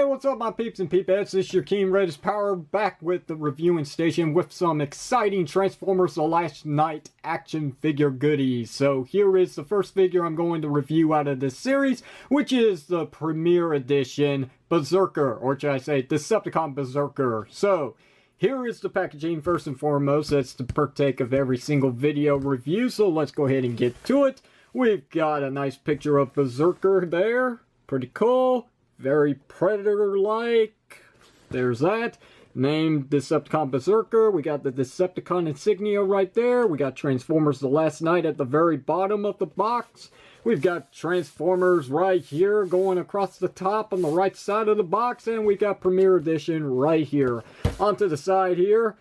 Hey, what's up my peeps and peepettes? This is your King Redis Power back with the reviewing station with some exciting Transformers The Last Night action figure goodies. So here is the first figure I'm going to review out of this series, which is the Premier Edition Berserker, or should I say Decepticon Berserker. So here is the packaging first and foremost. That's the partake of every single video review, so let's go ahead and get to it. We've got a nice picture of Berserker there. Pretty cool. Very Predator-like. There's that. Named Decepticon Berserker. We got the Decepticon insignia right there. We got Transformers The Last Night at the very bottom of the box. We've got Transformers right here going across the top on the right side of the box. And we got Premier Edition right here. Onto the side here.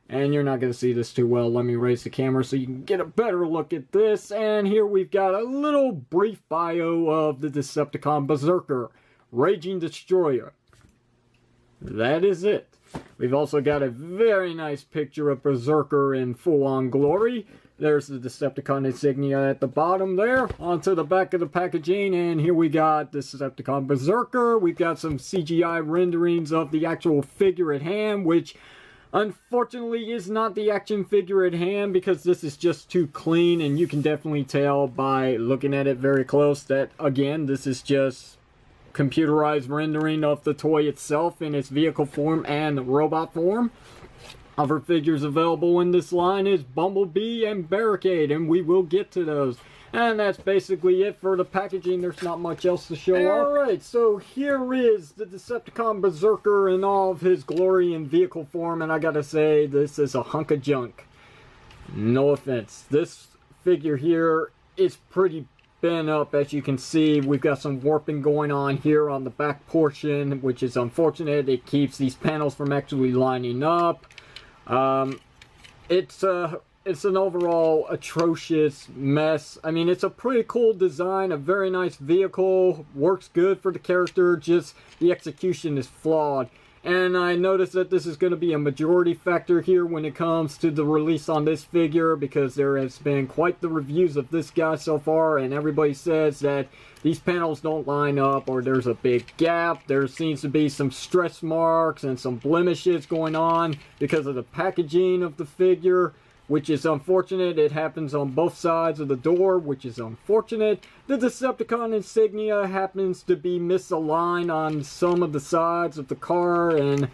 And you're not going to see this too well. Let me raise the camera so you can get a better look at this. And here we've got a little brief bio of the Decepticon Berserker. Raging Destroyer. That is it. We've also got a very nice picture of Berserker in full-on glory. There's the Decepticon insignia at the bottom there. Onto the back of the packaging, and here we got Decepticon Berserker. We've got some CGI renderings of the actual figure at hand, which unfortunately is not the action figure at hand because this is just too clean, and you can definitely tell by looking at it very close that, again, this is just computerized rendering of the toy itself in its vehicle form and robot form. Other figures available in this line is Bumblebee and Barricade, and we will get to those. And that's basically it for the packaging. There's not much else to show off. Alright, so here is the Decepticon Berserker in all of his glory in vehicle form, and I gotta say, this is a hunk of junk. No offense. This figure here is pretty bent up, as you can see. We've got some warping going on here on the back portion, which is unfortunate. It keeps these panels from actually lining up. It's an overall atrocious mess. I mean, it's a pretty cool design, a very nice vehicle, works good for the character, just the execution is flawed. And I noticed that this is going to be a majority factor here when it comes to the release on this figure, because there has been quite the reviews of this guy so far, and everybody says that these panels don't line up, or there's a big gap. There seems to be some stretch marks and some blemishes going on because of the packaging of the figure, which is unfortunate. It happens on both sides of the door, which is unfortunate. The Decepticon insignia happens to be misaligned on some of the sides of the car, and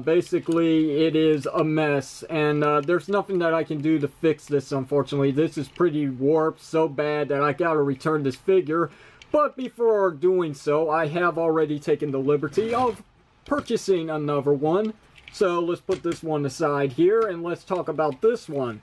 basically it is a mess, and there's nothing that I can do to fix this, unfortunately. This is pretty warped, so bad that I gotta return this figure. But before doing so, I have already taken the liberty of purchasing another one. So let's put this one aside here and let's talk about this one.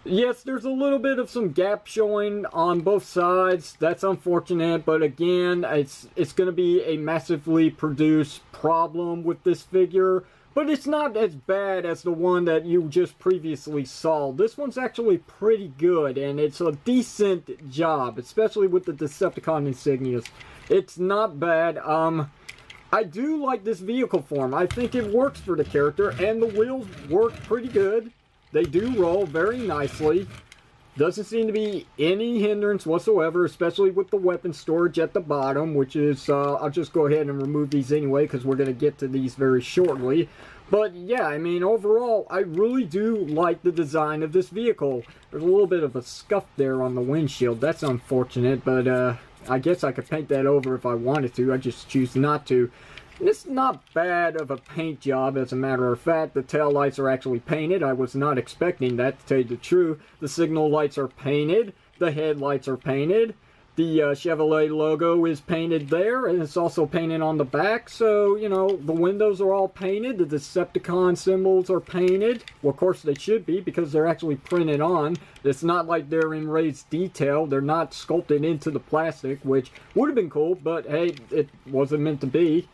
Yes, there's a little bit of some gap showing on both sides. That's unfortunate, but again, it's going to be a massively produced problem with this figure. But it's not as bad as the one that you just previously saw. This one's actually pretty good, and it's a decent job, especially with the Decepticon insignias. It's not bad. I do like this vehicle form. I think it works for the character, and the wheels work pretty good. They do roll very nicely. Doesn't seem to be any hindrance whatsoever, especially with the weapon storage at the bottom, which is, I'll just go ahead and remove these anyway, because we're going to get to these very shortly. But yeah, I mean, overall, I really do like the design of this vehicle. There's a little bit of a scuff there on the windshield. That's unfortunate, but I guess I could paint that over if I wanted to. I just choose not to. It's not bad of a paint job, as a matter of fact. The tail lights are actually painted. I was not expecting that, to tell you the truth. The signal lights are painted. The headlights are painted. The Chevrolet logo is painted there, and it's also painted on the back. So, you know, the windows are all painted. The Decepticon symbols are painted. Well, of course they should be, because they're actually printed on. It's not like they're in raised detail. They're not sculpted into the plastic, which would have been cool, but hey, it wasn't meant to be.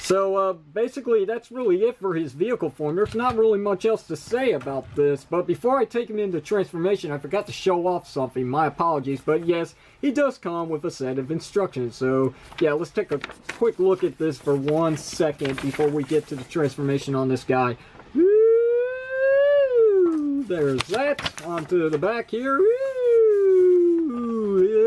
So, basically, that's really it for his vehicle form. There's not really much else to say about this, but before I take him into transformation, I forgot to show off something. My apologies, but yes, he does come with a set of instructions. So, yeah, let's take a quick look at this for 1 second before we get to the transformation on this guy. Woo! There's that. Onto the back here. Woo!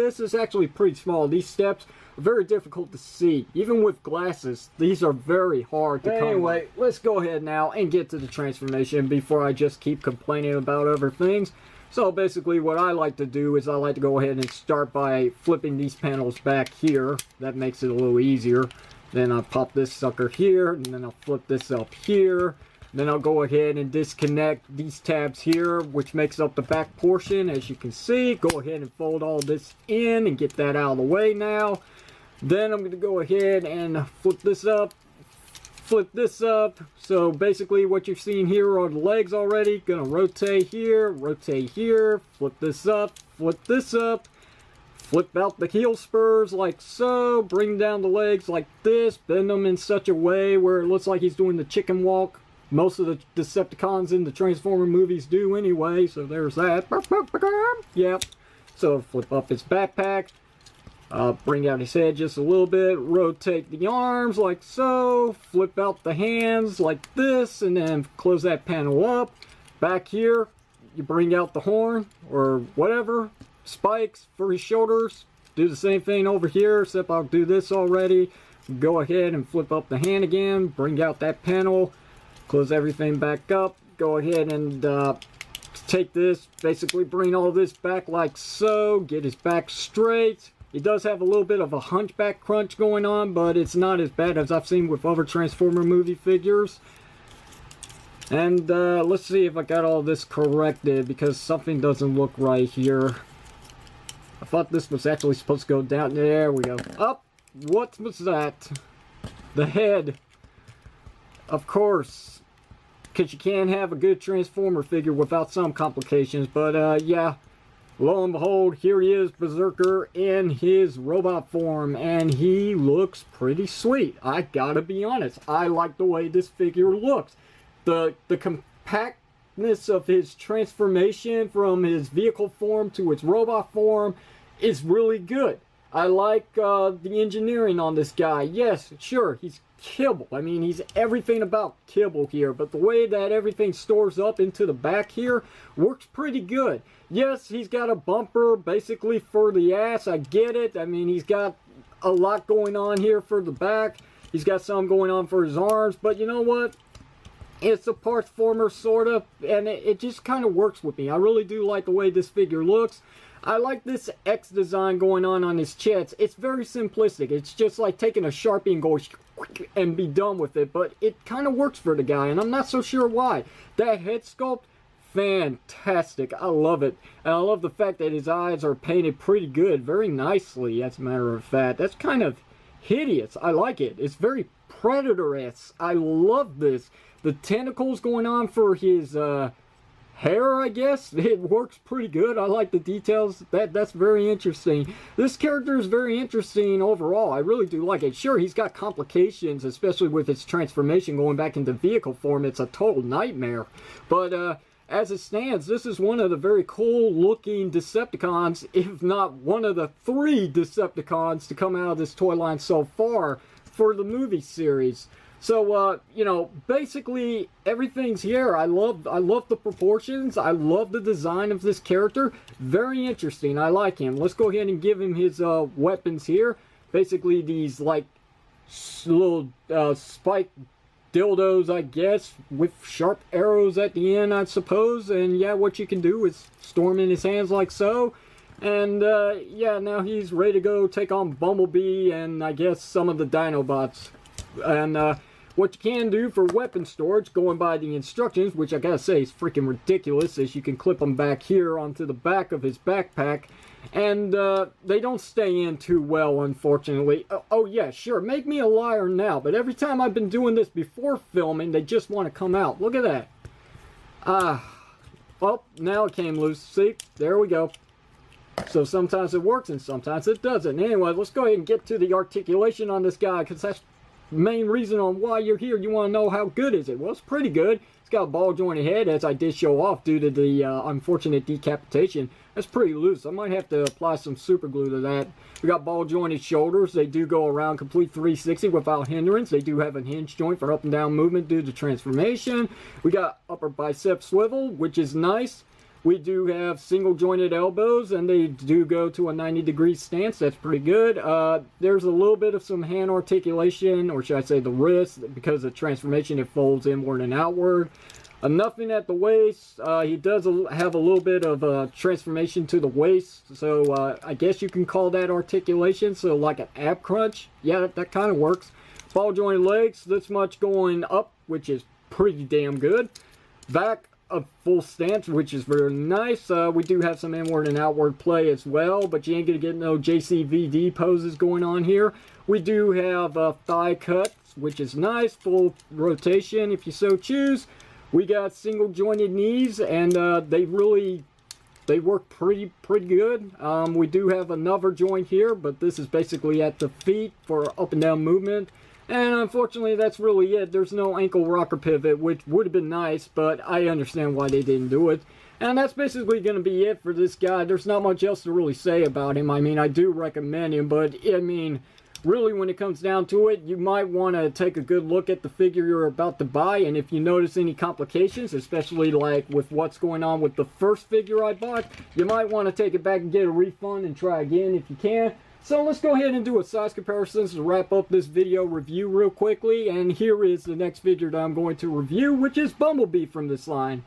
this is actually pretty small. These steps are very difficult to see. Even with glasses, these are very hard to come. Anyway, let's go ahead now and get to the transformation before I just keep complaining about other things. So basically what I like to do is I like to go ahead and start by flipping these panels back here. That makes it a little easier. Then I'll pop this sucker here, and then I'll flip this up here. Then I'll go ahead and disconnect these tabs here, which makes up the back portion. As you can see, go ahead and fold all this in and get that out of the way now. Then I'm going to go ahead and flip this up. So basically what you're seeing here are the legs already. Gonna rotate here, flip this up, flip out the heel spurs like so, bring down the legs like this, bend them in such a way where it looks like he's doing the chicken walk. Most of the Decepticons in the Transformer movies do anyway, so there's that. Yep. So flip up his backpack. Bring out his head just a little bit, rotate the arms like so, flip out the hands like this, and then close that panel up. Back here, you bring out the horn, or whatever, spikes for his shoulders. Do the same thing over here, except I'll do this already. Go ahead and flip up the hand again, bring out that panel, close everything back up, go ahead and take this, basically bring all this back like so, get his back straight. It does have a little bit of a hunchback crunch going on, but it's not as bad as I've seen with other Transformer movie figures. And let's see if I got all this corrected, because something doesn't look right here. I thought this was actually supposed to go down. There we go. Up! What was that? The head. Of course. Because you can't have a good Transformer figure without some complications, but yeah. Lo and behold, here he is, Berserker, in his robot form, and he looks pretty sweet. I gotta be honest, I like the way this figure looks. The compactness of his transformation from his vehicle form to its robot form is really good. I like the engineering on this guy. Yes, sure, he's kibble. I mean, he's everything about kibble here, but the way that everything stores up into the back here works pretty good. Yes, he's got a bumper basically for the ass. I get it. I mean, he's got a lot going on here for the back. He's got some going on for his arms, but you know what? It's a parts former, sort of, and it just kind of works with me. I really do like the way this figure looks. I like this X design going on his chest. It's very simplistic. It's just like taking a Sharpie and go and be done with it, but it kind of works for the guy, and I'm not so sure why. That head sculpt, fantastic. I love it. And I love the fact that his eyes are painted pretty good, very nicely, as a matter of fact. That's kind of hideous. I like it. It's very Predator-esque. I love this. The tentacles going on for his hair, I guess, it works pretty good. I like the details. That's very interesting. This character is very interesting overall. I really do like it. Sure, he's got complications, especially with his transformation going back into vehicle form. It's a total nightmare. But as it stands, this is one of the very cool looking Decepticons, if not one of the 3 Decepticons to come out of this toy line so far for the movie series. So, you know, basically everything's here. I love the proportions. I love the design of this character. Very interesting. I like him. Let's go ahead and give him his weapons here. Basically these, like, little spike dildos, I guess, with sharp arrows at the end, I suppose. And, yeah, what you can do is storm in his hands like so. And, yeah, now he's ready to go take on Bumblebee and, I guess, some of the Dinobots. And, what you can do for weapon storage, going by the instructions, which I gotta say is freaking ridiculous, is you can clip them back here onto the back of his backpack, and they don't stay in too well, unfortunately. Oh yeah, sure, make me a liar now, but every time I've been doing this before filming, they just want to come out. Look at that. Oh, now it came loose. See, there we go. So sometimes it works and sometimes it doesn't. Anyway, let's go ahead and get to the articulation on this guy, because that's main reason on why you're here. You want to know how good is it? Well, it's pretty good. It's got a ball jointed head, as I did show off due to the unfortunate decapitation. That's pretty loose. I might have to apply some super glue to that. We got ball jointed shoulders. They do go around complete 360 without hindrance. They do have a hinge joint for up and down movement due to transformation. We got upper bicep swivel, which is nice. We do have single jointed elbows, and they do go to a 90-degree stance. That's pretty good. There's a little bit of some hand articulation, or should I say the wrist, because of transformation it folds inward and outward. Nothing at the waist. He does have a little bit of transformation to the waist, so I guess you can call that articulation, so like an ab crunch. Yeah, that kind of works. Ball jointed legs, this much going up, which is pretty damn good. Back, a full stance, which is very nice. We do have some inward and outward play as well, but you ain't gonna get no JCVD poses going on here. We do have thigh cuts, which is nice. Full rotation if you so choose. We got single jointed knees, and they work pretty good. We do have another joint here, but this is basically at the feet for up and down movement. And unfortunately, that's really it. There's no ankle rocker pivot, which would have been nice, but I understand why they didn't do it. And that's basically going to be it for this guy. There's not much else to really say about him. I mean, I do recommend him, but I mean, really when it comes down to it, you might want to take a good look at the figure you're about to buy. And if you notice any complications, especially like with what's going on with the first figure I bought, you might want to take it back and get a refund and try again if you can. So let's go ahead and do a size comparison to wrap up this video review real quickly. And here is the next figure that I'm going to review, which is Bumblebee from this line.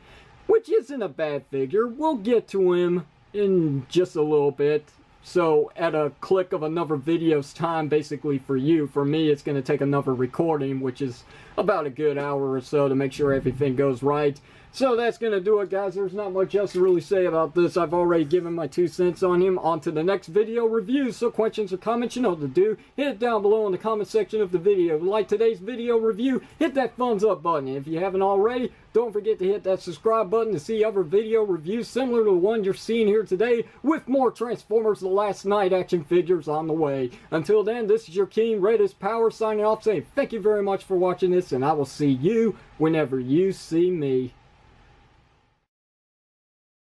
Which isn't a bad figure. We'll get to him in just a little bit. So at a click of another video's time, basically for you. For me, it's going to take another recording, which is about a good hour or so to make sure everything goes right. So that's going to do it, guys. There's not much else to really say about this. I've already given my 2 cents on him. On to the next video review. So questions or comments, you know what to do. Hit it down below in the comment section of the video. If you like today's video review, hit that thumbs up button. If you haven't already, don't forget to hit that subscribe button to see other video reviews similar to the one you're seeing here today, with more Transformers The Last Night action figures on the way. Until then, this is your King Red is Power signing off, saying thank you very much for watching this, and I will see you whenever you see me.